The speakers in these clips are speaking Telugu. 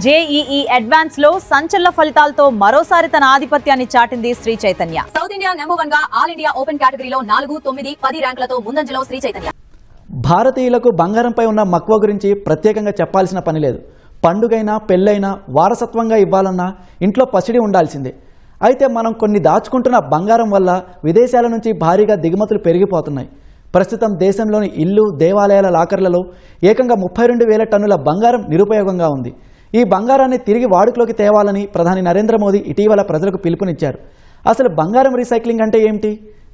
జేఈఈ అడ్వాన్స్ లో సంచలన ఫలితాలతో మరోసారి తన ఆధిపత్యాన్ని చాటింది Shri Chaitanya. South India number 1 గా ఆల్ ఇండియా ఓపెన్ కేటగిరీలో 4, 9, 10 ర్యాంకులతో ముందంజలో శ్రీ చైతన్య. భారతీయులకు బంగారంపై ఉన్న మక్కువ గురించి ప్రత్యేకంగా చెప్పాల్సిన పని లేదు. పండుగైనా పెళ్ళైనా వారసత్వంగా ఇవ్వాలన్నా ఇంట్లో పసిడి ఉండాల్సిందే. అయితే మనం కొన్ని దాచుకుంటున్న బంగారం వల్ల విదేశాల నుంచి భారీగా దిగుమతులు పెరిగిపోతున్నాయి. ప్రస్తుతం దేశంలోని ఇల్లు దేవాలయాల లాకర్లలో ఏకంగా 32,000 టన్నుల బంగారం నిరుపయోగంగా ఉంది. ఈ బంగారాన్ని తిరిగి వాడుకలోకి తేవాలని ప్రధాని నరేంద్ర మోదీ ఇటీవల ప్రజలకు పిలుపునిచ్చారు. అసలు బంగారం రీసైక్లింగ్ అంటే ఏమిటి,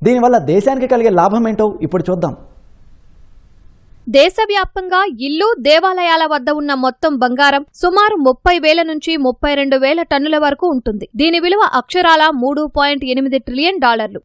దీనివల్ల దేశానికి కలిగే లాభం ఏంటో ఇప్పుడు చూద్దాం. దేశవ్యాప్తంగా ఇల్లు దేవాలయాల వద్ద ఉన్న మొత్తం బంగారం సుమారు 30,000 నుంచి 32,000 టన్నుల వరకు ఉంటుంది. దీని విలువ అక్షరాల $3.8 ట్రిలియన్.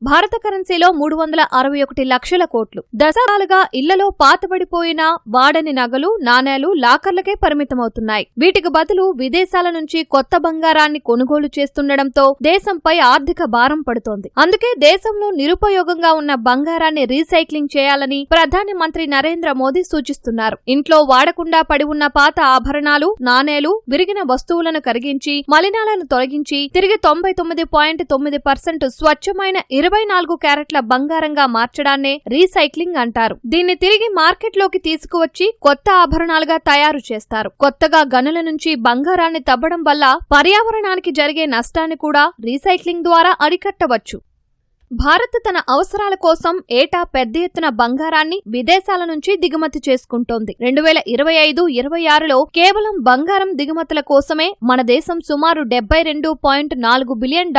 భారత కరెన్సీలో 361 లక్షల కోట్లు. దశాబ్దాలుగా ఇళ్లలో పాతబడిపోయిన వాడని నగలు నాణేలు లాకర్లకే పరిమితమవుతున్నాయి. వీటికి బదులు విదేశాల నుంచి కొత్త బంగారాన్ని కొనుగోలు చేస్తుండటంతో దేశంపై ఆర్థిక భారం పడుతోంది. అందుకే దేశంలో నిరుపయోగంగా ఉన్న బంగారాన్ని రీసైక్లింగ్ చేయాలని ప్రధాని మంత్రి నరేంద్ర మోదీ సూచిస్తున్నారు. ఇంట్లో వాడకుండా పడి ఉన్న పాత ఆభరణాలు నాణేలు విరిగిన వస్తువులను కరిగించి మలినాలను తొలగించి తిరిగి 99.9% స్వచ్ఛమైన 24 క్యారెట్ల బంగారంగా మార్చడాన్నే రీసైక్లింగ్ అంటారు. దీన్ని తిరిగి మార్కెట్లోకి తీసుకువచ్చి కొత్త ఆభరణాలుగా తయారు చేస్తారు. కొత్తగా గనుల నుంచి బంగారాన్ని తవ్వడం వల్ల పర్యావరణానికి జరిగే నష్టాన్ని కూడా రీసైక్లింగ్ ద్వారా అరికట్టవచ్చు. భారత్ తన అవసరాల కోసం ఏటా పెద్ద ఎత్తున బంగారాన్ని విదేశాల నుంచి దిగుమతి చేసుకుంటోంది. 2025-26లో కేవలం బంగారం దిగుమతుల కోసమే మన దేశం సుమారు $72.4 బిలియన్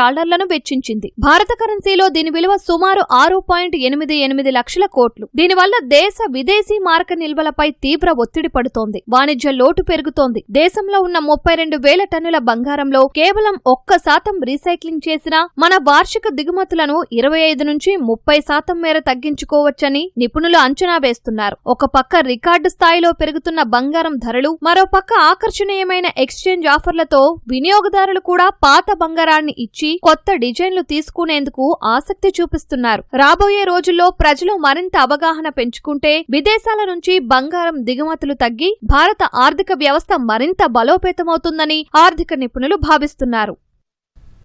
వెచ్చించింది. భారత కరెన్సీలో దీని విలువ సుమారు 6.88 లక్షల కోట్లు. దీనివల్ల దేశ విదేశీ మారక నిల్వలపై తీవ్ర ఒత్తిడి పడుతోంది. వాణిజ్య లోటు పెరుగుతోంది. దేశంలో ఉన్న 32,000 టన్నుల బంగారంలో కేవలం 1% రీసైక్లింగ్ చేసినా మన వార్షిక దిగుమతులను 25 నుంచి 30% మేర తగ్గించుకోవచ్చని నిపుణులు అంచనా వేస్తున్నారు. ఒక పక్క రికార్డు స్థాయిలో పెరుగుతున్న బంగారం ధరలు, మరో పక్క ఆకర్షణీయమైన ఎక్స్చేంజ్ ఆఫర్లతో వినియోగదారులు కూడా పాత బంగారాన్ని ఇచ్చి కొత్త డిజైన్లు తీసుకునేందుకు ఆసక్తి చూపిస్తున్నారు. రాబోయే రోజుల్లో ప్రజలు మరింత అవగాహన పెంచుకుంటే విదేశాల నుంచి బంగారం దిగుమతులు తగ్గి భారత ఆర్థిక వ్యవస్థ మరింత బలోపేతమవుతుందని ఆర్థిక నిపుణులు భావిస్తున్నారు.